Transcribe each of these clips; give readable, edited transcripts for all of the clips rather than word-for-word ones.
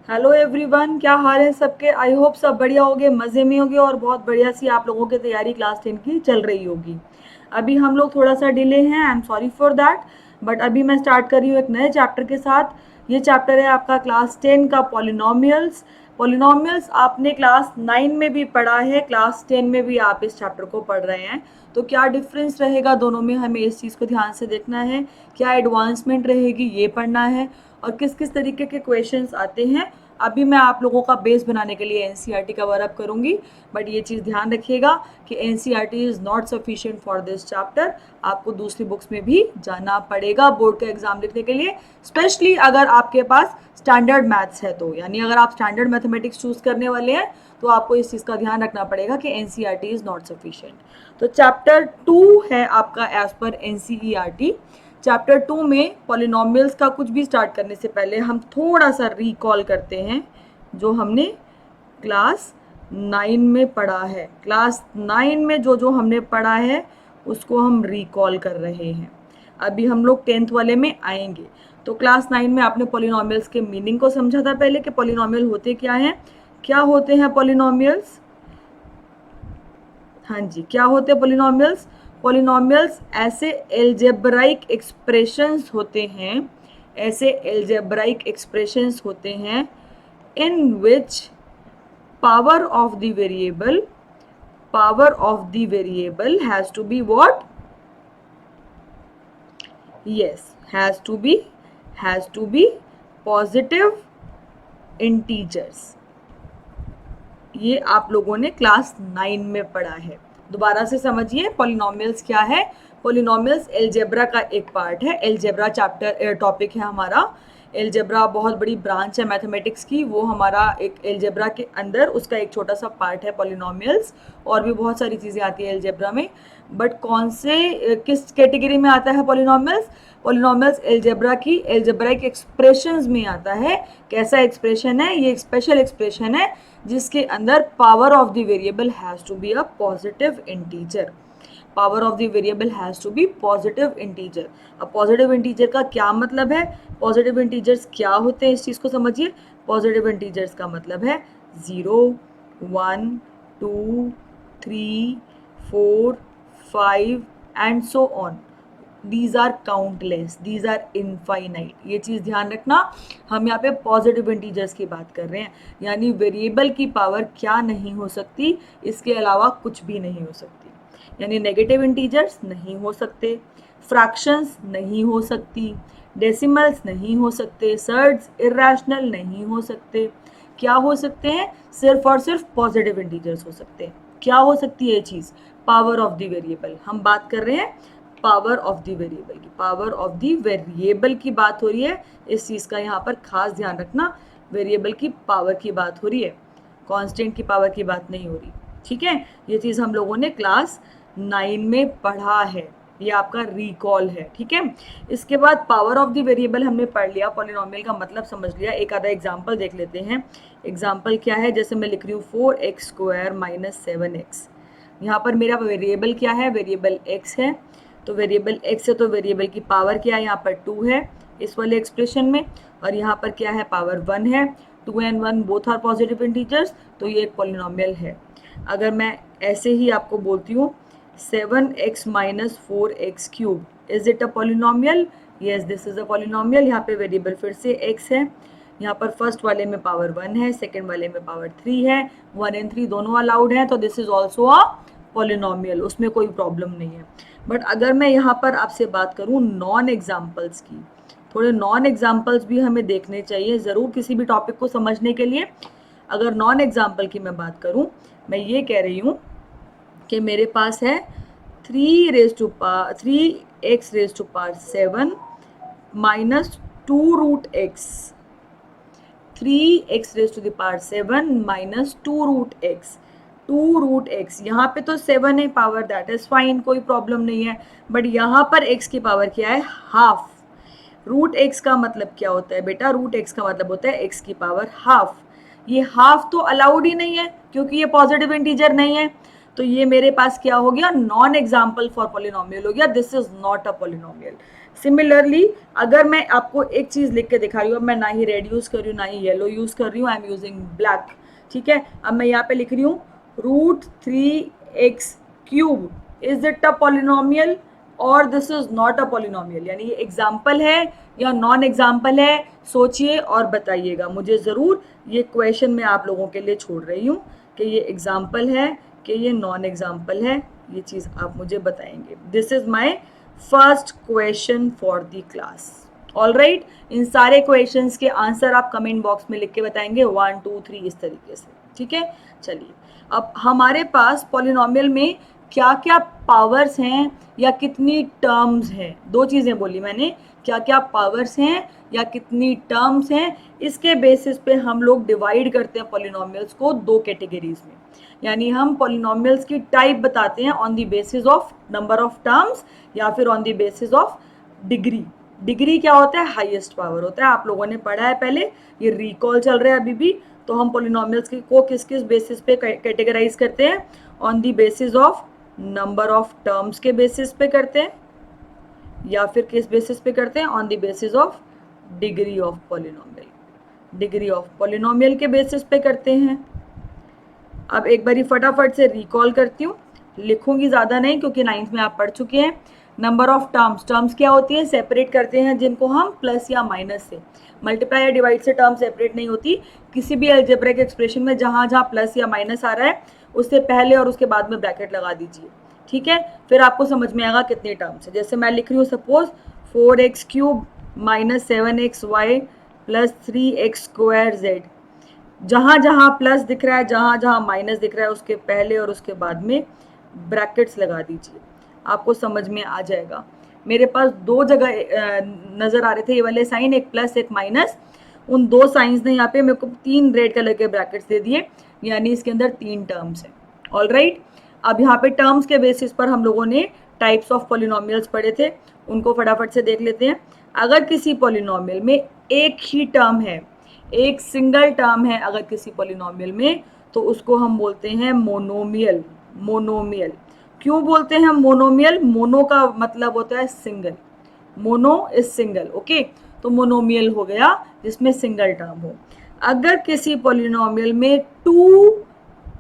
Hello everyone, क्या हाल है सबके। आई होप सब बढ़िया होगे, मज़े में होगे और बहुत बढ़िया सी आप लोगों की तैयारी क्लास 10 की चल रही होगी। अभी हम लोग थोड़ा सा डिले हैं, I am sorry for that. But अभी मैं स्टार्ट कर रही हूँ एक नए चैप्टर के साथ। ये चैप्टर है आपका क्लास 10 का पॉलिनोमियल्स। पॉलिनोमियल्स आपने क्लास 9 में भी पढ़ा है, क्लास 10 में भी आप इस चैप्टर को पढ़ रहे हैं। तो क्या डिफरेंस रहेगा दोनों में, हमें इस चीज़ को ध्यान से देखना है। क्या एडवांसमेंट रहेगी, ये पढ़ना है। और किस किस तरीके के क्वेश्चंस आते हैं, अभी मैं आप लोगों का बेस बनाने के लिए एनसीईआरटी कवर अप करूंगी। बट ये चीज़ ध्यान रखिएगा कि NCERT is not sufficient for this chapter. आपको दूसरी बुक्स में भी जाना पड़ेगा बोर्ड का एग्जाम लिखने के लिए, स्पेशली अगर आपके पास स्टैंडर्ड मैथ्स है तो, यानी अगर आप स्टैंडर्ड मैथमेटिक्स चूज करने वाले हैं तो आपको इस चीज़ का ध्यान रखना पड़ेगा कि एनसीईआरटी इज़ नॉट सफिशिएंट। तो चैप्टर 2 है आपका एज पर एनसीईआरटी। चैप्टर 2 में पॉलिनोमियल्स का कुछ भी स्टार्ट करने से पहले हम थोड़ा सा रिकॉल करते हैं जो हमने क्लास 9 में पढ़ा है। क्लास 9 में जो जो हमने पढ़ा है उसको हम रिकॉल कर रहे हैं। अभी हम लोग 10th वाले में आएंगे। तो क्लास 9 में आपने पॉलिनोमियल्स के मीनिंग को समझा था पहले कि पॉलिनोमियल होते क्या हैं। क्या होते हैं पॉलिनोमियल्स? हाँ जी, क्या होते हैं पॉलिनोमियल्स? पॉलिनोमियल्स ऐसे एल्जेब्राइक एक्सप्रेशंस होते हैं, ऐसे एल्जेब्राइक एक्सप्रेशंस होते हैं इन विच power of the variable has to be what? Yes, has to be positive integers. ये आप लोगों ने क्लास 9 में पढ़ा है। दोबारा से समझिए पॉलिनोमियल्स क्या है। पॉलिनोमियल्स एलजेब्रा का एक पार्ट है। एलजेब्रा चैप्टर टॉपिक है हमारा। एलजेब्रा बहुत बड़ी ब्रांच है मैथमेटिक्स की, वो हमारा एक एलजेब्रा के अंदर उसका एक छोटा सा पार्ट है पॉलिनोमियल्स। और भी बहुत सारी चीज़ें आती है एलजेब्रा में। बट कौन से किस कैटेगरी में आता है पॉलिनोमियल्स? पॉलिनोमियल्स एलजेब्रा की एलजेब्राइक एक्सप्रेशंस में आता है। कैसा एक्सप्रेशन है ये? एक स्पेशल एक्सप्रेशन है जिसके अंदर power of the variable has to be a positive integer. Power of the variable has to be positive integer. अब पॉजिटिव इंटीजर का क्या मतलब है? पॉजिटिव इंटीजर्स क्या होते हैं इस चीज़ को समझिए। पॉजिटिव इंटीजर्स का मतलब है 0, 1, 2, 3, 4, 5 and so on. These are countless, these are infinite. ये चीज़ ध्यान रखना, हम यहाँ पे पॉजिटिव इंटीजर्स की बात कर रहे हैं, यानी वेरिएबल की पावर क्या नहीं हो सकती, इसके अलावा कुछ भी नहीं हो सकती। यानी नेगेटिव इंटीजर्स नहीं हो सकते, फ्रैक्शंस नहीं हो सकती, डेसिमल्स नहीं हो सकते, सर्ड्स इरेशनल नहीं हो सकते। क्या हो सकते हैं? सिर्फ और सिर्फ पॉजिटिव इंटीजर्स हो सकते हैं। क्या हो सकती है ये चीज़? Power of the variable. हम बात कर रहे हैं पावर ऑफ द वेरिएबल की। पावर ऑफ द वेरिएबल की बात हो रही है, इस चीज़ का यहाँ पर खास ध्यान रखना। वेरिएबल की पावर की बात हो रही है, कांस्टेंट की पावर की बात नहीं हो रही। ठीक है, ये चीज़ हम लोगों ने क्लास 9 में पढ़ा है, ये आपका रिकॉल है। ठीक है, इसके बाद पावर ऑफ द वेरिएबल हमने पढ़ लिया, पॉलिनोमियल का मतलब समझ लिया। एक आधा एग्जाम्पल देख लेते हैं। एग्जाम्पल क्या है? जैसे मैं लिख रही हूँ 4x² - 7x। यहाँ पर मेरा वेरिएबल क्या है? वेरिएबल x है। तो वेरिएबल x है तो वेरिएबल की पावर क्या है? यहाँ पर 2 है इस वाले एक्सप्रेशन में। और यहाँ पर क्या है? पावर 1 है। 2 and 1 both are positive integers, तो ये एक पॉलिनोमियल है। अगर मैं ऐसे ही आपको बोलती हूँ 7x - 4x³ is it a polynomial? Yes, this is a polynomial. यहाँ पे वेरिएबल फिर से x है। यहाँ पर फर्स्ट वाले में पावर 1 है, सेकेंड वाले में पावर 3 है। 1 and 3 दोनों अलाउड हैं, तो this is also a polynomial, उसमें कोई प्रॉब्लम नहीं है। बट अगर मैं यहाँ पर आपसे बात करूँ नॉन एग्जाम्पल्स की, थोड़े नॉन एग्जाम्पल्स भी हमें देखने चाहिए ज़रूर किसी भी टॉपिक को समझने के लिए। अगर नॉन एग्जाम्पल की मैं बात करूँ, मैं ये कह रही हूँ कि मेरे पास है 3x⁻⁷ - 2√x। 3x⁻⁷ - 2√x। 2√x, यहाँ पे तो 7 है पावर, दैट इज फाइन, कोई प्रॉब्लम नहीं है। बट यहाँ पर x की पावर क्या है? हाफ। रूट एक्स का मतलब क्या होता है बेटा? रूट एक्स का मतलब होता है x की पावर हाफ। ये हाफ तो अलाउड ही नहीं है क्योंकि ये पॉजिटिव इंटीजर नहीं है। तो ये मेरे पास क्या हो गया? नॉन एग्जाम्पल फॉर पॉलिनोमियल हो गया। This is not a polynomial. Similarly अगर मैं आपको एक चीज़ लिख के दिखा रही हूँ, अब मैं ना ही रेड यूज़ कर रही हूँ ना ही येलो यूज़ कर रही हूँ, आई एम यूजिंग ब्लैक, ठीक है। अब मैं यहाँ पे लिख रही हूँ √3x³ is it a polynomial और this is not a polynomial, यानी ये एग्जाम्पल है या नॉन एग्जाम्पल है, सोचिए और बताइएगा मुझे ज़रूर। ये क्वेश्चन मैं आप लोगों के लिए छोड़ रही हूँ कि ये एग्जाम्पल है कि ये नॉन एग्जाम्पल है, ये चीज़ आप मुझे बताएंगे। This is my first question for the class. All right, इन सारे क्वेश्चंस के आंसर आप कमेंट बॉक्स में लिख के बताएंगे 1 2 3 इस तरीके से, ठीक है। चलिए, अब हमारे पास पॉलिनोमियल में क्या क्या पावर्स हैं या कितनी टर्म्स हैं, दो चीज़ें बोली मैंने, क्या क्या पावर्स हैं या कितनी टर्म्स हैं, इसके बेसिस पे हम लोग डिवाइड करते हैं पॉलिनोमियल्स को दो कैटेगरीज में। यानी हम पॉलिनोमियल्स की टाइप बताते हैं on the basis of number of terms या फिर on the basis of degree. Degree क्या होता है? हाईएस्ट पावर होता है, आप लोगों ने पढ़ा है पहले, ये रिकॉल चल रहा है अभी भी। तो हम पॉलिनोमियल्स को किस किस बेसिस पे कैटेगराइज करते हैं? On the basis of number of terms के बेसिस पे करते हैं, या फिर किस बेसिस पे करते हैं? On the basis of degree of polynomial, degree of polynomial के बेसिस पे करते हैं। अब एक बारी फटाफट से रिकॉल करती हूँ, लिखूंगी ज़्यादा नहीं क्योंकि 9th में आप पढ़ चुके हैं। नंबर ऑफ टर्म्स, टर्म्स क्या होती है? सेपरेट करते हैं जिनको हम प्लस या माइनस से, मल्टीप्लाई या डिवाइड से टर्म सेपरेट नहीं होती। किसी भी अलजेब्रिक एक्सप्रेशन में जहाँ जहाँ प्लस या माइनस आ रहा है उससे पहले और उसके बाद में ब्रैकेट लगा दीजिए, ठीक है। फिर आपको समझ में आएगा कितने टर्म्स है। जैसे मैं लिख रही हूँ सपोज 4x³ - 7xy + 3x²z, जहाँ जहाँ प्लस दिख रहा है, जहाँ जहाँ माइनस दिख रहा है, उसके पहले और उसके बाद में ब्रैकेट्स लगा दीजिए, आपको समझ में आ जाएगा। मेरे पास दो जगह नज़र आ रहे थे ये वाले साइन, एक प्लस एक माइनस, उन दो साइंस ने यहाँ पे मेरे को 3 रेड कलर के ब्रैकेट्स दे दिए, यानी इसके अंदर 3 टर्म्स हैं। ऑल राइट, अब यहाँ पे टर्म्स के बेसिस पर हम लोगों ने टाइप्स ऑफ पॉलिनोमियल्स पढ़े थे, उनको फटाफट से देख लेते हैं। अगर किसी पॉलिनोमियल में एक ही टर्म है, एक सिंगल टर्म है अगर किसी पॉलिनोमियल में, तो उसको हम बोलते हैं मोनोमियल। मोनोमियल क्यों बोलते हैं मोनोमियल? मोनो का मतलब होता है single, mono is single, okay. तो मोनोमियल हो गया जिसमें सिंगल टर्म हो। अगर किसी पॉलिनोमियल में 2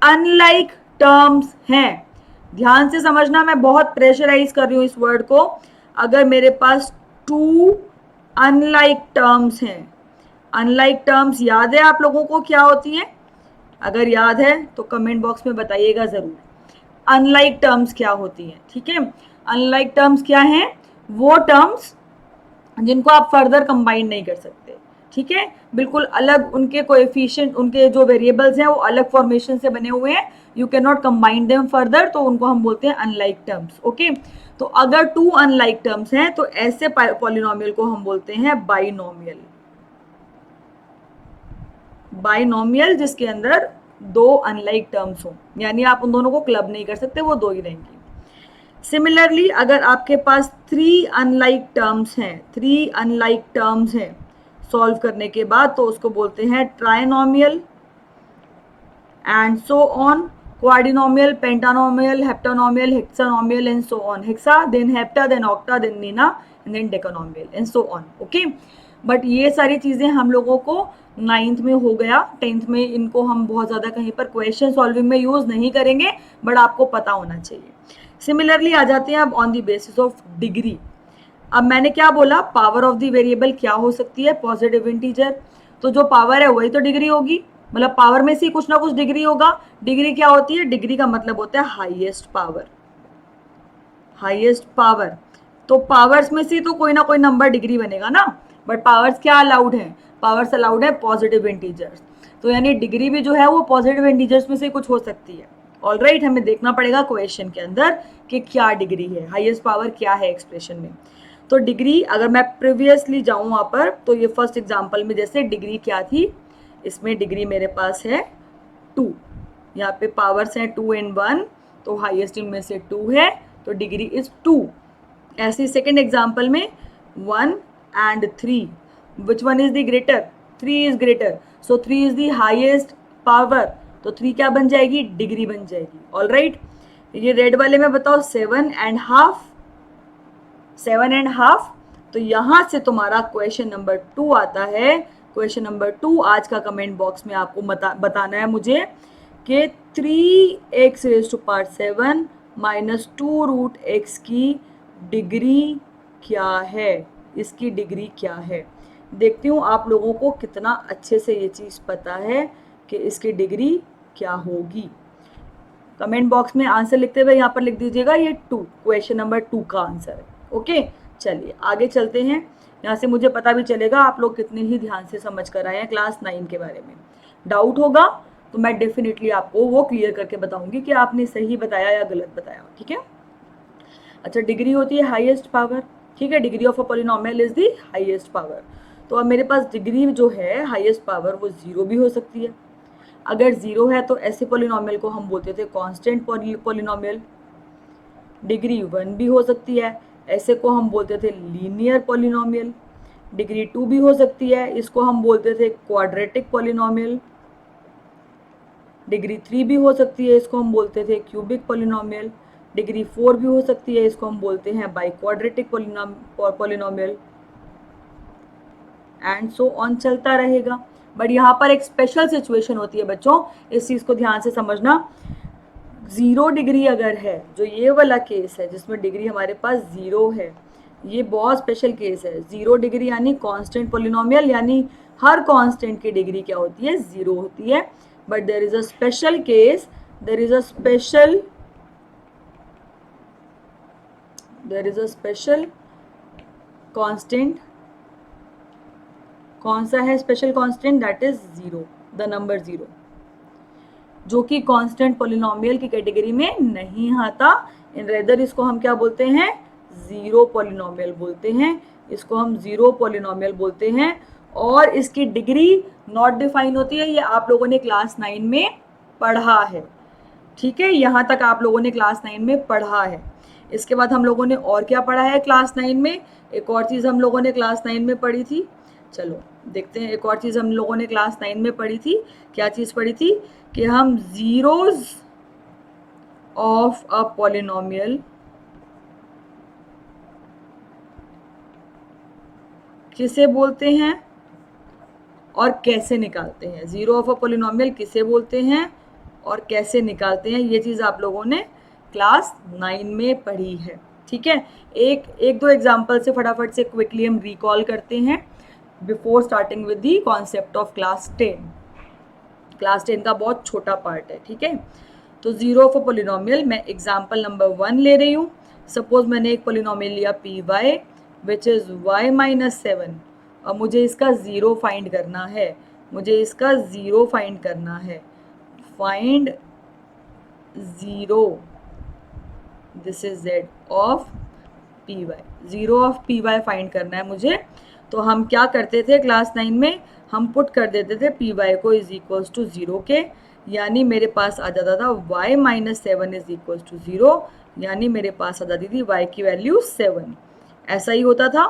अनलाइक टर्म्स हैं, ध्यान से समझना, मैं बहुत प्रेशराइज कर रही हूँ इस वर्ड को। अगर मेरे पास 2 अनलाइक टर्म्स हैं, अनलाइक टर्म्स याद है आप लोगों को क्या होती हैं? अगर याद है तो कमेंट बॉक्स में बताइएगा ज़रूर, अनलाइक टर्म्स क्या होती हैं, ठीक है। अनलाइक टर्म्स क्या हैं? वो टर्म्स जिनको आप फर्दर कंबाइन नहीं कर सकते, ठीक है, बिल्कुल अलग, उनके कोएफिशिएंट, उनके जो वेरिएबल्स हैं वो अलग फॉर्मेशन से बने हुए हैं, you can not combine them further, तो उनको हम बोलते हैं अनलाइक टर्म्स, ओके। तो अगर 2 अनलाइक टर्म्स हैं तो ऐसे पॉलिनोमियल को हम बोलते हैं बाइनोमियल। बाइनोमियल जिसके अंदर 2 अनलाइक टर्म्स हो, यानी आप उन दोनों को क्लब नहीं कर सकते, वो 2 ही रहेंगी। सिमिलरली अगर आपके पास 3 अनलाइक टर्म्स हैं, 3 अनलाइक टर्म्स हैं सॉल्व करने के बाद, तो उसको बोलते हैं trinomial, and so on, quadrinomial, pentanomial, heptanomial, hexanomial and so on. Hexa, then hepta, then octa, then nona and then decanomial and so on, okay. But ये सारी चीज़ें हम लोगों को 9th में हो गया, 10th में इनको हम बहुत ज़्यादा कहीं पर क्वेश्चन सॉल्विंग में यूज़ नहीं करेंगे, बट आपको पता होना चाहिए। सिमिलरली आ जाते हैं अब on the basis of degree. अब मैंने क्या बोला? पावर ऑफ द वेरिएबल क्या हो सकती है? Positive integer. तो जो पावर है वही तो डिग्री होगी, मतलब पावर में से कुछ ना कुछ डिग्री होगा। डिग्री क्या होती है? डिग्री का मतलब होता है हाईएस्ट पावर, हाईएस्ट पावर। तो पावर्स में से तो कोई ना कोई नंबर डिग्री बनेगा ना, बट पावर्स क्या अलाउड है? पावर्स अलाउड है पॉजिटिव इंटीजर्स। तो यानी डिग्री भी जो है वो पॉजिटिव इंटीजर्स में से कुछ हो सकती है। ऑल राइट, हमें देखना पड़ेगा क्वेश्चन के अंदर कि क्या डिग्री है, हाईएस्ट पावर क्या है एक्सप्रेशन में। तो डिग्री, अगर मैं प्रीवियसली जाऊँ वहाँ पर, तो ये फर्स्ट एग्जाम्पल में जैसे डिग्री क्या थी, इसमें डिग्री मेरे पास है 2, यहाँ पे पावर्स हैं 2 and 1, तो हाईएस्ट इनमें से 2 है, तो डिग्री इज 2। ऐसे सेकेंड एग्जाम्पल में 1 and 3, which one is the greater? 3 is greater, so 3 is the highest power, तो 3 क्या बन जाएगी? डिग्री बन जाएगी। ऑल राइट, ये रेड वाले में बताओ 7 and half, 7 and half, तो यहाँ से तुम्हारा क्वेश्चन नंबर 2 आता है। क्वेश्चन नंबर 2 आज का कमेंट बॉक्स में आपको बताना है मुझे कि 3x⁻7 माइनस 2√x की डिग्री क्या है, इसकी डिग्री क्या है। देखती हूँ आप लोगों को कितना अच्छे से ये चीज़ पता है कि इसकी डिग्री क्या होगी। कमेंट बॉक्स में आंसर लिखते हुए यहाँ पर लिख दीजिएगा ये 2, क्वेश्चन नंबर 2 का आंसर है। ओके, चलिए आगे चलते हैं। यहाँ से मुझे पता भी चलेगा आप लोग कितने ही ध्यान से समझ कर आए हैं क्लास 9 के बारे में। डाउट होगा तो मैं डेफिनेटली आपको वो क्लियर करके बताऊंगी कि आपने सही बताया या गलत बताया। ठीक है, अच्छा, डिग्री होती है हाईएस्ट पावर। ठीक है, degree of a polynomial is the highest power. तो अब मेरे पास डिग्री जो है हाईएस्ट पावर वो 0 भी हो सकती है। अगर 0 है तो ऐसे पॉलिनोमियल को हम बोलते थे कांस्टेंट पॉलिनोमियल। डिग्री 1 भी हो सकती है, ऐसे को हम बोलते थे लीनियर पॉलिनोमियल। डिग्री 2 भी हो सकती है, इसको हम बोलते थे क्वाड्रेटिक पॉलिनोमियल। डिग्री 3 भी हो सकती है, इसको हम बोलते थे क्यूबिक पॉलिनोमियल। डिग्री 4 भी हो सकती है, इसको हम बोलते हैं by quadratic polynomial, and so on चलता रहेगा। बट यहाँ पर एक स्पेशल सिचुएशन होती है बच्चों, इस चीज़ को ध्यान से समझना। 0 डिग्री अगर है, जो ये वाला केस है जिसमें डिग्री हमारे पास 0 है, ये बहुत स्पेशल केस है। 0 डिग्री यानी कांस्टेंट पॉलिनोमियल, यानी हर कांस्टेंट की डिग्री क्या होती है, 0 होती है। But there is a special case, there is a special constant. कौन सा है special constant? That is 0, the number 0, जो कि कांस्टेंट पॉलिनोमियल की कैटेगरी में नहीं आता। इन रेदर इसको हम क्या बोलते हैं, 0 पॉलिनोमियल बोलते हैं। इसको हम 0 पॉलिनोमियल बोलते हैं और इसकी डिग्री नॉट डिफाइन होती है। ये आप लोगों ने क्लास 9 में पढ़ा है। ठीक है, यहाँ तक आप लोगों ने क्लास 9 में पढ़ा है। इसके बाद हम लोगों ने और क्या पढ़ा है क्लास 9 में? एक और चीज़ हम लोगों ने क्लास 9 में पढ़ी थी, चलो देखते हैं। एक और चीज़ हम लोगों ने क्लास 9 में पढ़ी थी। क्या चीज़ पढ़ी थी? कि हम जीरोज ऑफ अ पॉलिनोमियल किसे बोलते हैं और कैसे निकालते हैं। जीरो ऑफ अ पॉलिनोमियल किसे बोलते हैं और कैसे निकालते हैं, ये चीज़ आप लोगों ने क्लास 9 में पढ़ी है। ठीक है, एक दो एग्जाम्पल से फटाफट से क्विकली हम रिकॉल करते हैं before starting with the concept of class 10। Class 10 का बहुत छोटा पार्ट है। ठीक है, तो 0 ऑफ अ पॉलिनोमियल, मैं एग्जाम्पल नंबर 1 ले रही हूँ। सपोज मैंने एक पॉलिनोमियल लिया p y which is y minus 7 और मुझे इसका 0 फाइंड करना है। Find 0, this is z of p y. 0 of p y find करना है मुझे। तो हम क्या करते थे क्लास 9 में, हम पुट कर देते थे पी वाई को इज इक्वल्स टू 0 के, यानी मेरे पास आ जाता था y minus 7 is equals to 0, यानी मेरे पास आ जाती थी y की वैल्यू 7। ऐसा ही होता था।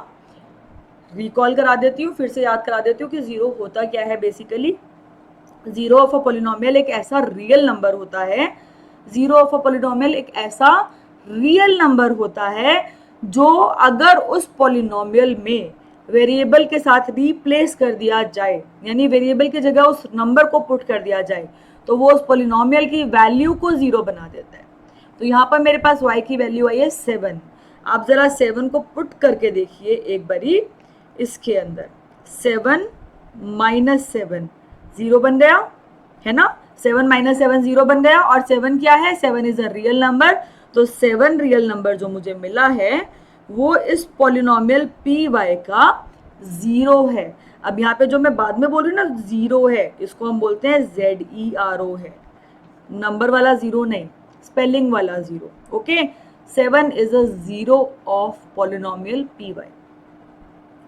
रिकॉल करा देती हूँ, फिर से याद करा देती हूँ कि 0 होता क्या है। बेसिकली 0 ऑफ अ पॉलिनोमियल एक ऐसा रियल नंबर होता है, 0 ऑफ अ पॉलिनोमियल एक ऐसा रियल नंबर होता है जो अगर उस पॉलिनोमियल में वेरिएबल के साथ रिप्लेस कर दिया जाए, यानी वेरिएबल की जगह उस नंबर को पुट कर दिया जाए, तो वो उस पॉलिनोमियल की वैल्यू को 0 बना देता है। तो यहाँ पर मेरे पास y की वैल्यू आई है 7। आप जरा 7 को पुट करके देखिए एक बारी इसके अंदर। 7 माइनस 7 0 बन गया है ना। 7 माइनस 7 0 बन गया। और 7 क्या है? 7 इज अ रियल नंबर। तो 7 रियल नंबर जो मुझे मिला है वो इस पॉलिनोमियल पी वाई का 0 है। अब यहाँ पे जो मैं बाद में बोल रही हूँ ना 0 है, इसको हम बोलते हैं ZERO है, नंबर वाला 0 नहीं, स्पेलिंग वाला 0। Okay, 7 is a 0 of polynomial p y.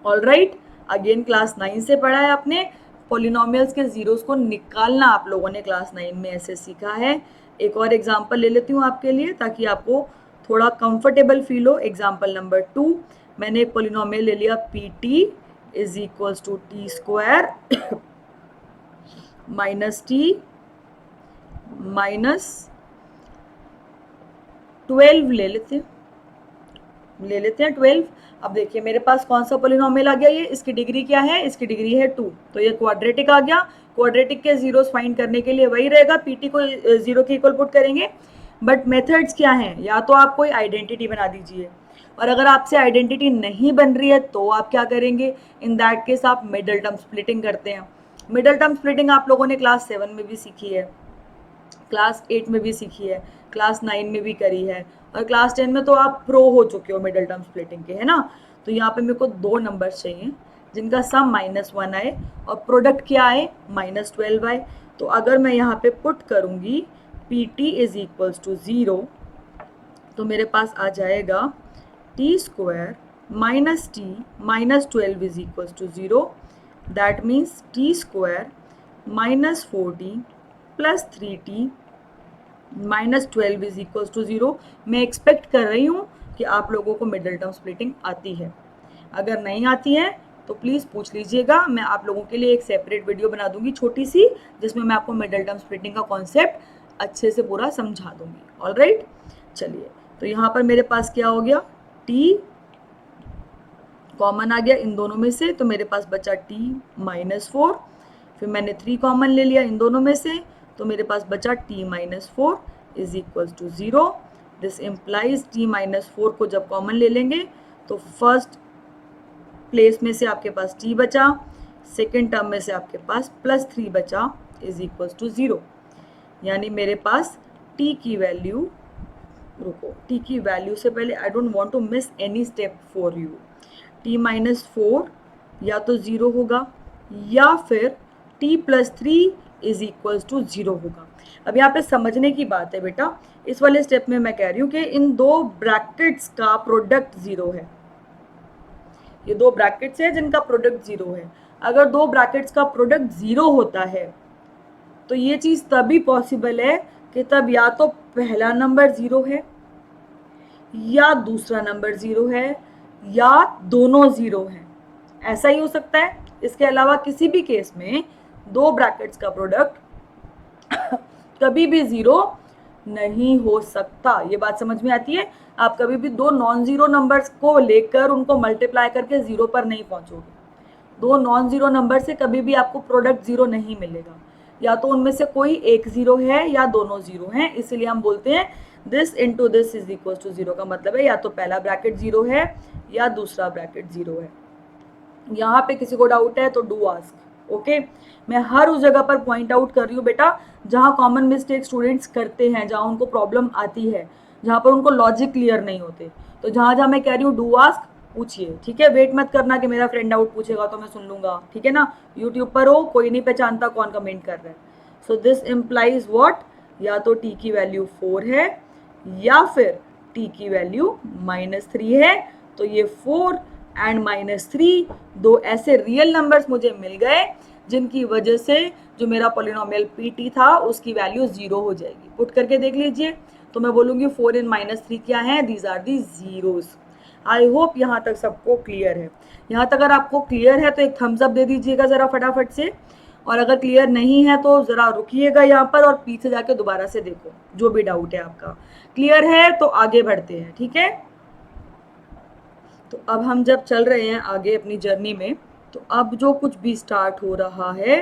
All right, again class 9 से पढ़ा है आपने। पॉलिनोमियल्स के जीरोस को निकालना आप लोगों ने क्लास 9 में ऐसे सीखा है। एक और एग्जांपल ले लेती हूँ आपके लिए ताकि आपको थोड़ा कंफर्टेबल फील हो। एग्जांपल नंबर 2, मैंने एक पॉलिनोमियल ले लिया p t is equals to t square minus t minus 12 ले लेते हैं। ले लेते हैं 12। अब देखिए मेरे पास कौन सा पोलिनोमियल आ गया, ये इसकी डिग्री क्या है, इसकी डिग्री है 2, तो ये क्वाड्रेटिक आ गया। क्वाड्रेटिक के जीरोस फाइंड करने के लिए वही रहेगा, पीटी को जीरो के इक्वल पुट करेंगे। बट मेथड्स क्या हैं, या तो आप कोई आइडेंटिटी बना दीजिए, और अगर आपसे आइडेंटिटी नहीं बन रही है तो आप क्या करेंगे, इन दैट केस आप मिडल टर्म स्प्लिटिंग करते हैं। मिडल टर्म स्प्लिटिंग आप लोगों ने क्लास 7 में भी सीखी है, क्लास 8 में भी सीखी है, क्लास 9 में भी करी है, और क्लास 10 में तो आप प्रो हो चुके हो मिडल टर्म स्प्लिटिंग के, है ना। तो यहाँ पे मेरे को 2 नंबर चाहिए जिनका सम -1 आए और प्रोडक्ट क्या आए, -12 आए। तो अगर मैं यहाँ पे पुट करूँगी PT इज इक्वल्स टू 0, तो मेरे पास आ जाएगा t² minus t -12 is equals to 0, that means t² -4t plus 3t -12 is equals to 0। मैं एक्सपेक्ट कर रही हूँ कि आप लोगों को मिडल टर्म स्प्लिटिंग आती है। अगर नहीं आती है तो प्लीज़ पूछ लीजिएगा, मैं आप लोगों के लिए एक सेपरेट वीडियो बना दूंगी छोटी सी, जिसमें मैं आपको मिडल टर्म स्प्लिटिंग का कॉन्सेप्ट अच्छे से पूरा समझा दूंगी। ऑलराइट, चलिए तो यहाँ पर मेरे पास क्या हो गया, t कॉमन आ गया इन दोनों में से, तो मेरे पास बचा t -4, फिर मैंने 3 कॉमन ले लिया इन दोनों में से, तो मेरे पास बचा t -4 is equals to 0। This implies t -4 को जब कॉमन ले लेंगे तो फर्स्ट प्लेस में से आपके पास t बचा, सेकेंड टर्म में से आपके पास +3 बचा इज इक्वल्स टू 0। यानी मेरे पास t की वैल्यू, रुको, t की वैल्यू से पहले I don't want to miss any step for you, t -4 या तो 0 होगा या फिर t + 3 इज इक्वल्स टू 0 होगा। अब यहाँ पे समझने की बात है बेटा, इस वाले स्टेप में मैं कह रही हूँ कि इन 2 ब्रैकेट्स का प्रोडक्ट 0 है। ये 2 ब्रैकेट्स है जिनका प्रोडक्ट 0 है। अगर 2 ब्रैकेट्स का प्रोडक्ट 0 होता है तो ये चीज़ तभी पॉसिबल है कि तब या तो पहला नंबर 0 है या दूसरा नंबर 0 है या दोनों 0 है, ऐसा ही हो सकता है। इसके अलावा किसी भी केस में 2 ब्रैकेट्स का प्रोडक्ट कभी भी 0 नहीं हो सकता। ये बात समझ में आती है। आप कभी भी 2 नॉन ज़ीरो नंबर्स को लेकर उनको मल्टीप्लाई करके 0 पर नहीं पहुंचोगे। 2 नॉन ज़ीरो नंबर से कभी भी आपको प्रोडक्ट 0 नहीं मिलेगा, या तो उनमें से कोई एक 0 है या दोनों 0 हैं। इसलिए हम बोलते हैं this into this is equal to 0 का मतलब है या तो पहला ब्रैकेट 0 है या दूसरा ब्रैकेट 0 है। यहाँ पे किसी को डाउट है तो डू आस्क, ओके। मैं हर उस जगह पर पॉइंट आउट कर रही हूँ बेटा जहाँ कॉमन मिस्टेक स्टूडेंट्स करते हैं, जहाँ उनको प्रॉब्लम आती है, जहाँ पर उनको लॉजिक क्लियर नहीं होते। तो जहाँ जहाँ मैं कह रही हूँ डू आस्क, पूछिए, ठीक है। वेट मत करना कि मेरा फ्रेंड डाउट पूछेगा तो मैं सुन लूंगा, ठीक है ना। यूट्यूब पर हो, कोई नहीं पहचानता कौन कमेंट कर रहा है। सो दिस इम्प्लाइज व्हाट, या तो t की वैल्यू 4 है या फिर t की वैल्यू -3 है। तो ये 4 एंड -3 2 ऐसे रियल नंबर्स मुझे मिल गए जिनकी वजह से जो मेरा पोलिनोमियल pt था उसकी वैल्यू 0 हो जाएगी। पुट करके देख लीजिए, तो मैं बोलूँगी 4 इन -3 क्या है, these are the zeros. I hope यहाँ तक सबको क्लियर है। यहाँ तक अगर आपको क्लियर है तो एक थम्स अप दे दीजिएगा ज़रा फटाफट से, और अगर क्लियर नहीं है तो ज़रा रुकिएगा यहाँ पर और पीछे जाके दोबारा से देखो जो भी डाउट है आपका। क्लियर है तो आगे बढ़ते हैं, ठीक है। तो अब हम जब चल रहे हैं आगे अपनी जर्नी में, तो अब जो कुछ भी स्टार्ट हो रहा है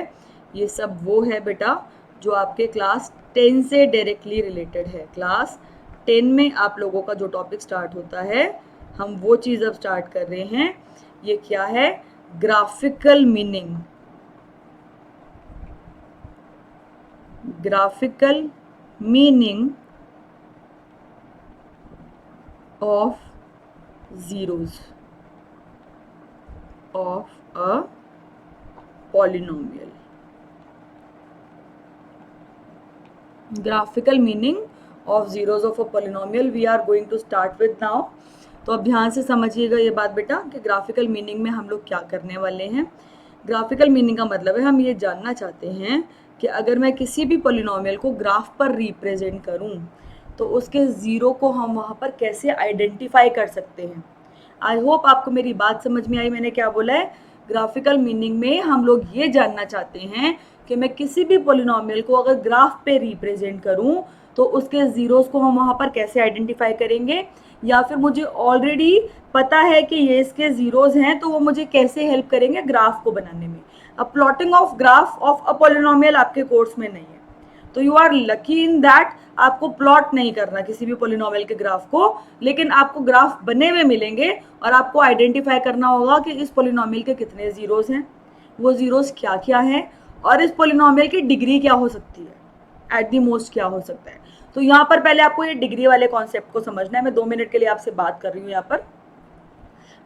ये सब वो है बेटा जो आपके क्लास 10 से डायरेक्टली रिलेटेड है। क्लास 10 में आप लोगों का जो टॉपिक स्टार्ट होता है, हम वो चीज़ अब स्टार्ट कर रहे हैं। ये क्या है, graphical meaning. Graphical meaning of zeros of a polynomial। graphical meaning of zeros of a polynomial we are going to start with now। तो अब ध्यान से समझिएगा ये बात बेटा कि ग्राफिकल मीनिंग में हम लोग क्या करने वाले हैं। ग्राफिकल मीनिंग का मतलब है हम ये जानना चाहते हैं कि अगर मैं किसी भी पोलिनोमियल को ग्राफ पर रिप्रेजेंट करूं तो उसके ज़ीरो को हम वहाँ पर कैसे आइडेंटिफाई कर सकते हैं। आई होप आपको मेरी बात समझ में आई। मैंने क्या बोला है, ग्राफिकल मीनिंग में हम लोग ये जानना चाहते हैं कि मैं किसी भी पोलिनोमियल को अगर ग्राफ पे रिप्रेजेंट करूं तो उसके ज़ीरोज़ को हम वहाँ पर कैसे आइडेंटिफाई करेंगे, या फिर मुझे ऑलरेडी पता है कि ये इसके जीरोज हैं, तो वो मुझे कैसे हेल्प करेंगे ग्राफ को बनाने में। अब plotting of graph of a polynomial आपके कोर्स में नहीं है, तो you are lucky in that आपको प्लॉट नहीं करना किसी भी पॉलिनोमियल के ग्राफ को, लेकिन आपको ग्राफ बने हुए मिलेंगे और आपको आइडेंटिफाई करना होगा कि इस पॉलिनोमियल के कितने जीरोज हैं, वो जीरोज क्या क्या हैं, और इस पॉलिनोमियल की डिग्री क्या हो सकती है, एट दी मोस्ट क्या हो सकता है। तो यहाँ पर पहले आपको ये डिग्री वाले कॉन्सेप्ट को समझना है। मैं 2 मिनट के लिए आपसे बात कर रही हूँ। यहाँ पर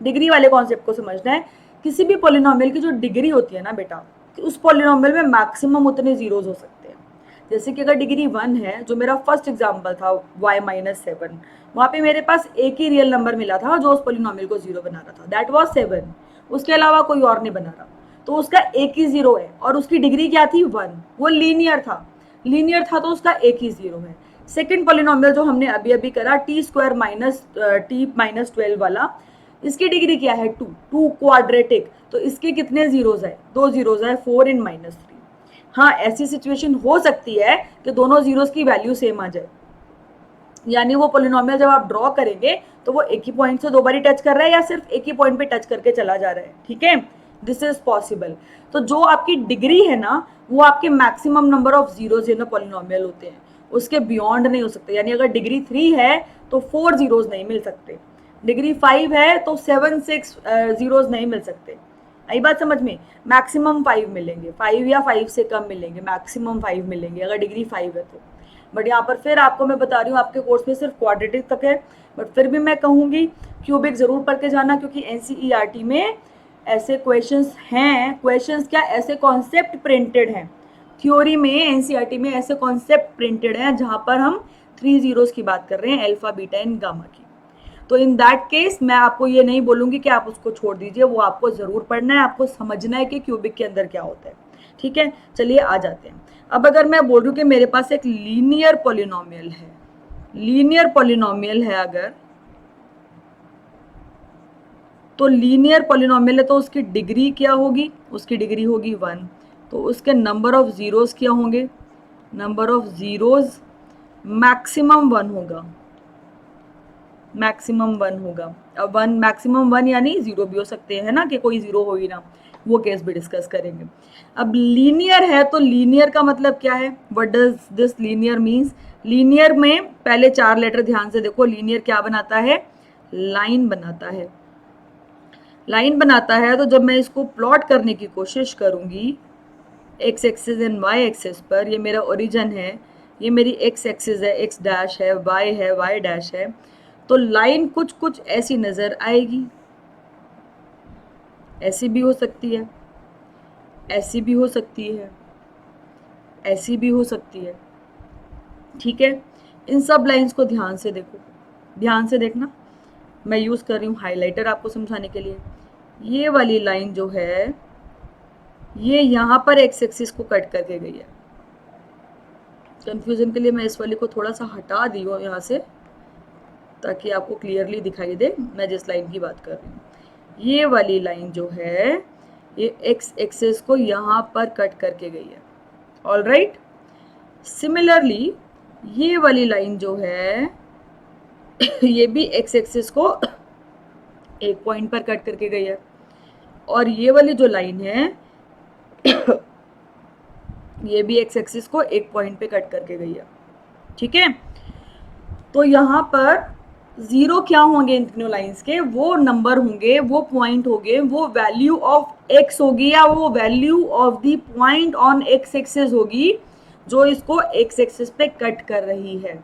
डिग्री वाले कॉन्सेप्ट को समझना है। किसी भी पॉलिनोमियल की जो डिग्री होती है ना बेटा, उस पॉलिनोमियल में मैक्सिमम उतने जीरोज हो सकते हैं। जैसे कि अगर डिग्री 1 है, जो मेरा फर्स्ट एग्जाम्पल था y-7, वहाँ पे मेरे पास एक ही रियल नंबर मिला था जो उस पॉलिनोमियल को जीरो बना रहा था, दैट वाज 7। उसके अलावा कोई और नहीं बना रहा, तो उसका एक ही जीरो है। और उसकी डिग्री क्या थी? 1। वो लीनियर था, तो उसका एक ही जीरो है। सेकेंड पॉलिनोमियल जो हमने अभी अभी करा t² माइनस t-12 वाला, इसकी डिग्री क्या है? 2 क्वाड्रेटिक, तो इसके कितने जीरोज है? 2 जीरोज है, 4 इन -3। हाँ, ऐसी सिचुएशन हो सकती है कि दोनों जीरोज की वैल्यू सेम आ जाए, यानी वो पॉलिनोमियल जब आप ड्रॉ करेंगे तो वो एक ही पॉइंट से 2 बारी टच कर रहा है या सिर्फ एक ही पॉइंट पे टच करके चला जा रहा है। ठीक है, दिस इज पॉसिबल। तो जो आपकी डिग्री है ना, वो आपके maximum number of zeros in polynomial होते हैं, उसके बियॉन्ड नहीं हो सकते। यानी अगर डिग्री 3 है तो 4 जीरोज नहीं मिल सकते, डिग्री 5 है तो 7-6 जीरोज नहीं मिल सकते। आई बात समझ में? मैक्सिमम 5 मिलेंगे, 5 या 5 से कम मिलेंगे, मैक्सिमम 5 मिलेंगे अगर डिग्री 5 है तो। बट यहाँ पर फिर आपको मैं बता रही हूँ, आपके कोर्स में सिर्फ क्वाड्रेटिक तक है, बट फिर भी मैं कहूँगी क्यूबिक जरूर पढ़ के जाना, क्योंकि एनसीईआरटी में ऐसे क्वेश्चंस हैं, क्वेश्चंस क्या, ऐसे कॉन्सेप्ट प्रिंटेड हैं थ्योरी में, एनसीईआरटी में ऐसे कॉन्सेप्ट प्रिंटेड हैं जहाँ पर हम 3 जीरोज की बात कर रहे हैं, अल्फा, बीटा एंड गामा की। तो इन दैट केस मैं आपको ये नहीं बोलूँगी कि आप उसको छोड़ दीजिए, वो आपको ज़रूर पढ़ना है, आपको समझना है कि क्यूबिक के अंदर क्या होता है। ठीक है, चलिए आ जाते हैं। अब अगर मैं बोल रही हूँ कि मेरे पास एक लीनियर पॉलिनोमियल है, लीनियर पॉलिनोमियल है अगर, तो लीनियर पॉलिनोमियल है तो उसकी डिग्री क्या होगी? उसकी डिग्री होगी 1। तो उसके नंबर ऑफ जीरोज क्या होंगे? नंबर ऑफ जीरोज मैक्सिमम 1 होगा, मैक्सिमम 1 होगा। अब 1 मैक्सिमम 1 यानी 0 भी हो सकते हैं ना, कि कोई 0 हो ही ना, वो केस भी डिस्कस करेंगे। अब लीनियर है तो लीनियर का मतलब क्या है? What does this linear means? Linear में पहले 4 लेटर ध्यान से देखो। लीनियर क्या बनाता है? लाइन बनाता है, लाइन बनाता है। तो जब मैं इसको प्लॉट करने की कोशिश करूंगी x axis and y axis पर, ये मेरा ओरिजिन है, ये मेरी एक्स एक्सिस है, एक्स डैश है, वाई डैश है, तो लाइन कुछ कुछ ऐसी नजर आएगी। ऐसी भी हो सकती है, ऐसी भी हो सकती है, ऐसी भी हो सकती है। ठीक है, इन सब लाइंस को ध्यान से देखो, ध्यान से देखना। मैं यूज कर रही हूँ हाइलाइटर आपको समझाने के लिए। ये वाली लाइन जो है, ये यहाँ पर एक्स एक्सिस को कट करके गई है। कंफ्यूजन के लिए मैं इस वाली को थोड़ा सा हटा दी हूँ यहाँ से, ताकि आपको क्लियरली दिखाई दे मैं जिस लाइन की बात कर रही हूँ। ये वाली लाइन जो है, ये एक्स एक्सिस को यहाँ पर कट करके गई है। ऑल राइट, सिमिलरली ये वाली लाइन जो है ये भी एक्स एक्सिस को एक पॉइंट पर कट करके गई है, और ये वाली जो लाइन है ये भी एक्स एक्सिस को एक पॉइंट पे कट करके गई है। ठीक है, तो यहाँ पर 0 क्या होंगे इन तीनों लाइंस के? वो नंबर होंगे, वो पॉइंट होंगे, वो वैल्यू ऑफ एक्स होगी, या वो value of the point on x axis होगी जो इसको एक्स एक्सिस पे कट कर रही है।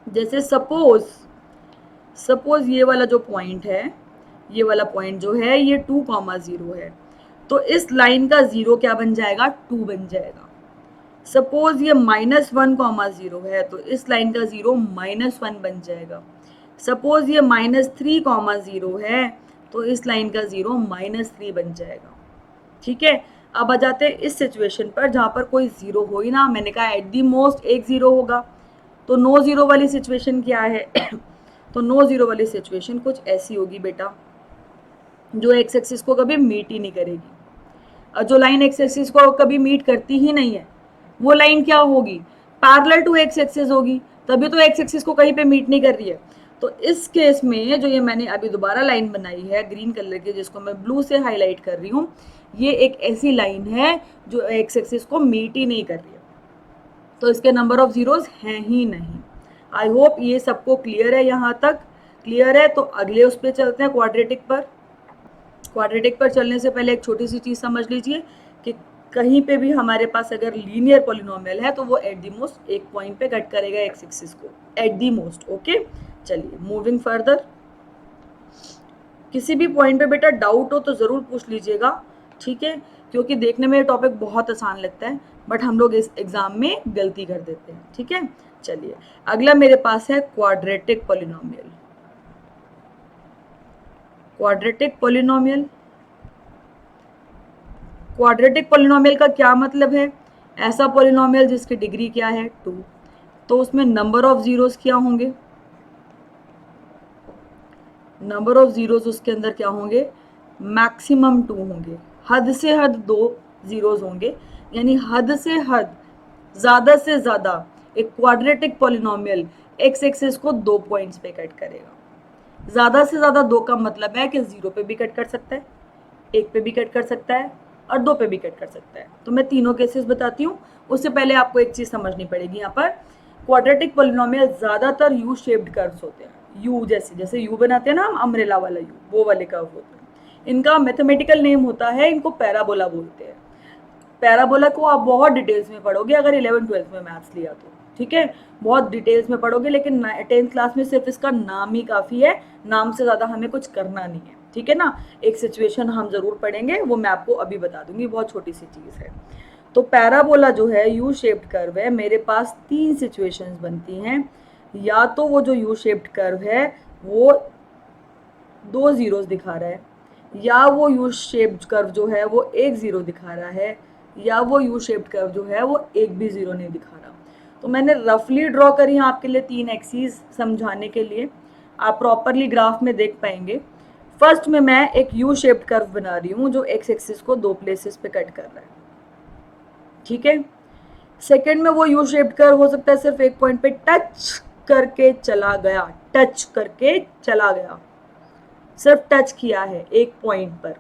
जैसे सपोज ये वाला जो पॉइंट है, ये वाला पॉइंट जो है, ये 2,0 है, तो इस लाइन का 0 क्या बन जाएगा? 2 बन जाएगा। सपोज ये -1,0 है, तो इस लाइन का 0 -1 बन जाएगा। सपोज ये -3,0 है, तो इस लाइन का 0 -3 बन जाएगा। ठीक है, अब आ जाते हैं इस सिचुएशन पर जहाँ पर कोई 0 हो ही ना। मैंने कहा एट दी मोस्ट एक 0 होगा, तो नो 0 वाली सिचुएशन क्या है? तो नो 0 वाली सिचुएशन कुछ ऐसी होगी बेटा, जो एक्स एक्सिस को कभी मीट ही नहीं करेगी। और जो लाइन एक्स एक्सिस को कभी मीट करती ही नहीं है, वो लाइन क्या होगी? पैरेलल टू एक्स एक्सिस होगी, तभी तो एक्स एक्सिस को कहीं पे मीट नहीं कर रही है। तो इस केस में जो ये मैंने अभी दोबारा लाइन बनाई है ग्रीन कलर की, जिसको मैं ब्लू से हाईलाइट कर रही हूँ, ये एक ऐसी लाइन है जो एक्स एक्सिस को मीट ही नहीं कर रही है, तो इसके नंबर ऑफ जीरोस हैं ही नहीं। आई होप ये सबको क्लियर है, यहाँ तक क्लियर है। तो अगले उस पर चलते हैं, क्वाड्रेटिक पर। क्वाड्रेटिक पर चलने से पहले एक छोटी सी चीज़ समझ लीजिए कि कहीं पे भी हमारे पास अगर लीनियर पॉलिनोमियल है तो वो एट दी मोस्ट एक पॉइंट पे कट करेगा एक्स एक्सिस को, एट दी मोस्ट। ओके, चलिए मूविंग फर्दर। किसी भी पॉइंट पे बेटा डाउट हो तो ज़रूर पूछ लीजिएगा, ठीक है, क्योंकि देखने में ये टॉपिक बहुत आसान लगता है बट हम लोग इस एग्ज़ाम में गलती कर देते हैं, ठीक है। चलिए अगला मेरे पास है quadratic polynomial. Quadratic polynomial, quadratic polynomial का क्या मतलब है? ऐसा पॉलिनोमियल जिसकी डिग्री क्या है 2, तो उसमें नंबर ऑफ जीरोस क्या होंगे? नंबर ऑफ जीरोस उसके अंदर क्या होंगे? मैक्सिमम 2 होंगे, हद से हद 2 जीरोस होंगे, यानी हद से हद, ज़्यादा से ज़्यादा एक क्वाड्रेटिक पॉलिनोमियल एक्स एक्सिस को 2 पॉइंट्स पे कट करेगा। ज़्यादा से ज़्यादा 2 का मतलब है कि 0 पे भी कट कर सकता है, 1 पे भी कट कर सकता है और 2 पे भी कट कर सकता है। तो मैं तीनों केसेस बताती हूँ, उससे पहले आपको एक चीज़ समझनी पड़ेगी। यहाँ पर क्वाड्रेटिक पॉलिनोमियल ज़्यादातर यू शेप्ड कर्व्स होते हैं, यू जैसे यू बनाते हैं ना हम, अम्ब्रेला वाला यू, वो वाले कर्व होते हैं। इनका मैथमेटिकल नेम होता है, इनको पैराबोला बोलते हैं। पैराबोला को आप बहुत डिटेल्स में पढ़ोगे अगर 11th-12th में मैथ्स लिया तो, ठीक है, बहुत डिटेल्स में पढ़ोगे, लेकिन 10th क्लास में सिर्फ इसका नाम ही काफ़ी है, नाम से ज़्यादा हमें कुछ करना नहीं है, ठीक है ना। एक सिचुएशन हम ज़रूर पढ़ेंगे, वो मैं आपको अभी बता दूंगी, बहुत छोटी सी चीज़ है। तो पैराबोला जो है यू शेप्ड कर्व है, मेरे पास 3 सिचुएशंस बनती हैं। या तो वो जो यू शेप्ड कर्व है वो 2 जीरोस दिखा रहा है, या वो यू शेप्ड कर्व जो है वो 1 जीरो दिखा रहा है, या वो यू शेप्ड कर्व जो है वो एक भी जीरो नहीं दिखा रहा। तो मैंने रफली ड्रॉ करी आपके लिए 3 एक्सिस समझाने के लिए, आप प्रॉपरली ग्राफ में देख पाएंगे। फर्स्ट में मैं एक यू शेप्ड कर्व बना रही हूँ जो एक्स एक्सिस को 2 प्लेसेस पे कट कर रहा है, ठीक है। सेकेंड में वो यू शेप्ड कर्व हो सकता है सिर्फ एक पॉइंट पे टच करके चला गया, टच करके चला गया, सिर्फ टच किया है एक पॉइंट पर,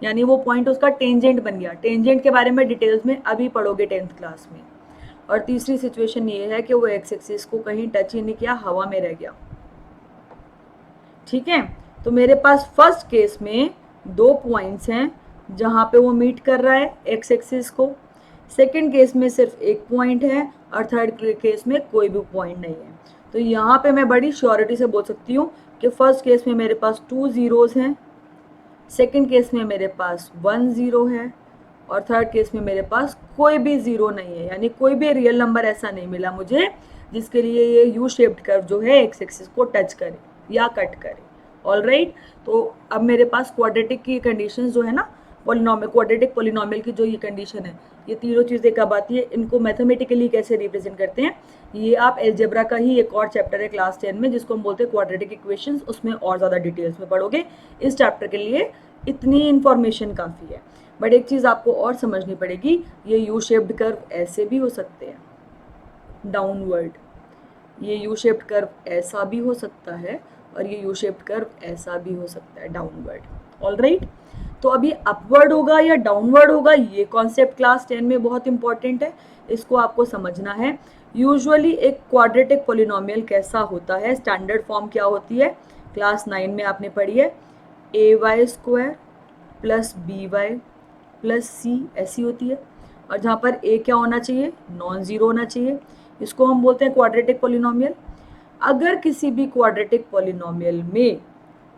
यानी वो पॉइंट उसका टेंजेंट बन गया। टेंजेंट के बारे में डिटेल्स में अभी पढ़ोगे 10th क्लास में। और तीसरी सिचुएशन ये है कि वो एक्स एक्सिस को कहीं टच ही नहीं किया, हवा में रह गया, ठीक है। तो मेरे पास फर्स्ट केस में 2 पॉइंट्स हैं जहाँ पे वो मीट कर रहा है एक्स एक्सिस को, सेकेंड केस में सिर्फ एक पॉइंट है और थर्ड केस में कोई भी पॉइंट नहीं है। तो यहाँ पे मैं बड़ी श्योरिटी से बोल सकती हूँ कि फर्स्ट केस में मेरे पास 2 जीरोस हैं, सेकेंड केस में मेरे पास 1 जीरो है और थर्ड केस में मेरे पास कोई भी जीरो नहीं है, यानी कोई भी रियल नंबर ऐसा नहीं मिला मुझे जिसके लिए ये यू शेप्ड कर्व जो है एक्स एक्सिस को टच करे या कट करे। ऑलराइट, तो अब मेरे पास क्वाड्रेटिक की कंडीशंस जो है ना, पॉलिनोमियल, क्वाड्रेटिक पॉलिनोमियल की जो ये कंडीशन है, ये तीनों चीज़ें कब आती है, इनको मैथमेटिकली कैसे रिप्रेजेंट करते हैं, ये आप एलजेब्रा का ही एक और चैप्टर है क्लास 10 में जिसको हम बोलते हैं क्वाड्रेटिक इक्वेशंस, उसमें और ज़्यादा डिटेल्स में पढ़ोगे। इस चैप्टर के लिए इतनी इन्फॉर्मेशन काफ़ी है। बट एक चीज़ आपको और समझनी पड़ेगी, ये यू शेप्ड कर्व ऐसे भी हो सकते हैं, डाउनवर्ड, ये यू शेप्ड कर्व ऐसा भी हो सकता है और ये यू शेप्ड कर्व ऐसा भी हो सकता है, डाउनवर्ड। ऑलराइट, तो अभी अपवर्ड होगा या डाउनवर्ड होगा, ये कॉन्सेप्ट क्लास 10 में बहुत इंपॉर्टेंट है, इसको आपको समझना है। यूजुअली एक क्वाड्रेटिक पॉलिनोमियल कैसा होता है, स्टैंडर्ड फॉर्म क्या होती है, क्लास 9 में आपने पढ़ी है, ay² plus by plus c, ऐसी होती है। और जहाँ पर a क्या होना चाहिए, नॉन जीरो होना चाहिए, इसको हम बोलते हैं क्वाड्रेटिक पॉलिनोमियल। अगर किसी भी क्वाड्रेटिक पॉलिनोमियल में,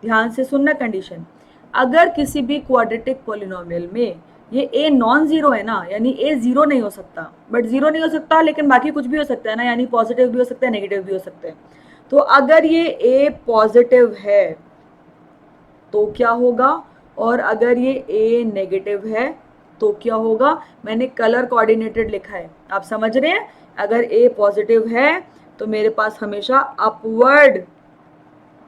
ध्यान से सुनना कंडीशन, अगर किसी भी क्वाड्रेटिक पॉलिनोमियल में ये a नॉन जीरो है ना, यानी a जीरो नहीं हो सकता, बट जीरो नहीं हो सकता लेकिन बाकी कुछ भी हो सकता है ना, यानी पॉजिटिव भी हो सकता है, नेगेटिव भी हो सकता है। तो अगर ये a पॉजिटिव है तो क्या होगा, और अगर ये a नेगेटिव है तो क्या होगा, मैंने कलर कोऑर्डिनेटेड लिखा है, आप समझ रहे हैं। अगर a पॉजिटिव है तो मेरे पास हमेशा अपवर्ड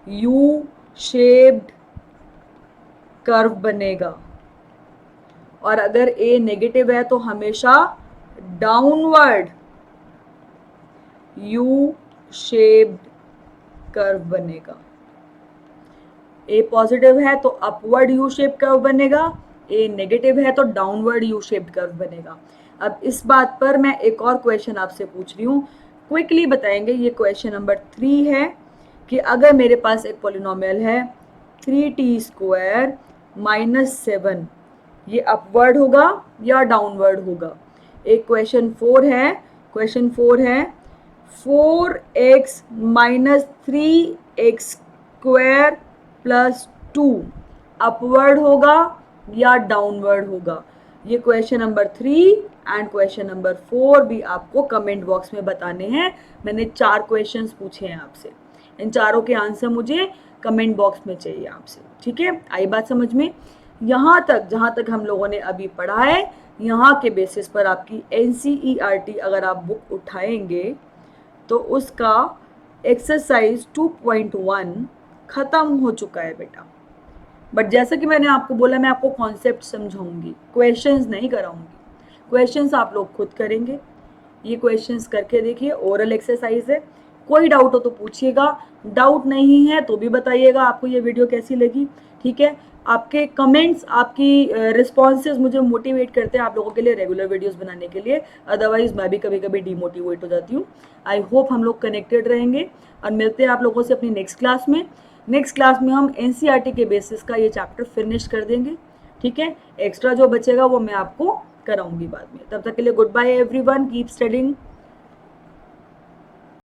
यू शेप्ड कर्व बनेगा, और अगर a नेगेटिव है तो हमेशा डाउनवर्ड यू शेप्ड कर्व बनेगा। ए पॉजिटिव है तो अपवर्ड यू शेप कर्व बनेगा, ए नेगेटिव है तो डाउनवर्ड यू शेप्ड कर्व बनेगा। अब इस बात पर मैं एक और क्वेश्चन आपसे पूछ रही हूँ, क्विकली बताएंगे। ये क्वेश्चन नंबर 3 है कि अगर मेरे पास एक पॉलिनोमियल है 3t² -7, ये अपवर्ड होगा या डाउनवर्ड होगा। एक क्वेश्चन 4 है, क्वेश्चन 4 है 4x - 3x² +2 अपवर्ड होगा या डाउनवर्ड होगा। ये question number 3 and question number 4 भी आपको कमेंट बॉक्स में बताने हैं। मैंने 4 क्वेश्चंस पूछे हैं आपसे, इन चारों के आंसर मुझे कमेंट बॉक्स में चाहिए आपसे। ठीक है, आई बात समझ में। यहाँ तक जहाँ तक हम लोगों ने अभी पढ़ा है, यहाँ के बेसिस पर आपकी NCERT अगर आप बुक उठाएंगे तो उसका एक्सरसाइज 2.1 खत्म हो चुका है बेटा। बट जैसा कि मैंने आपको बोला, मैं आपको कॉन्सेप्ट समझाऊंगी, क्वेश्चंस नहीं कराऊंगी। क्वेश्चंस आप लोग खुद करेंगे। ये क्वेश्चंस करके देखिए, ओरल एक्सरसाइज है। कोई डाउट हो तो पूछिएगा, डाउट नहीं है तो भी बताइएगा आपको ये वीडियो कैसी लगी। ठीक है, आपके कमेंट्स, आपकी रिस्पॉन्सेज मुझे मोटिवेट करते हैं आप लोगों के लिए रेगुलर वीडियोस बनाने के लिए। अदरवाइज मैं भी कभी कभी डिमोटिवेट हो जाती हूँ। आई होप हम लोग कनेक्टेड रहेंगे और मिलते हैं आप लोगों से अपनी नेक्स्ट क्लास में। नेक्स्ट क्लास में हम NCERT के बेसिस का ये चैप्टर फिनिश कर देंगे। ठीक है, एक्स्ट्रा जो बचेगा वो मैं आपको कराऊंगी बाद में। तब तक के लिए good bye everyone, keep studying.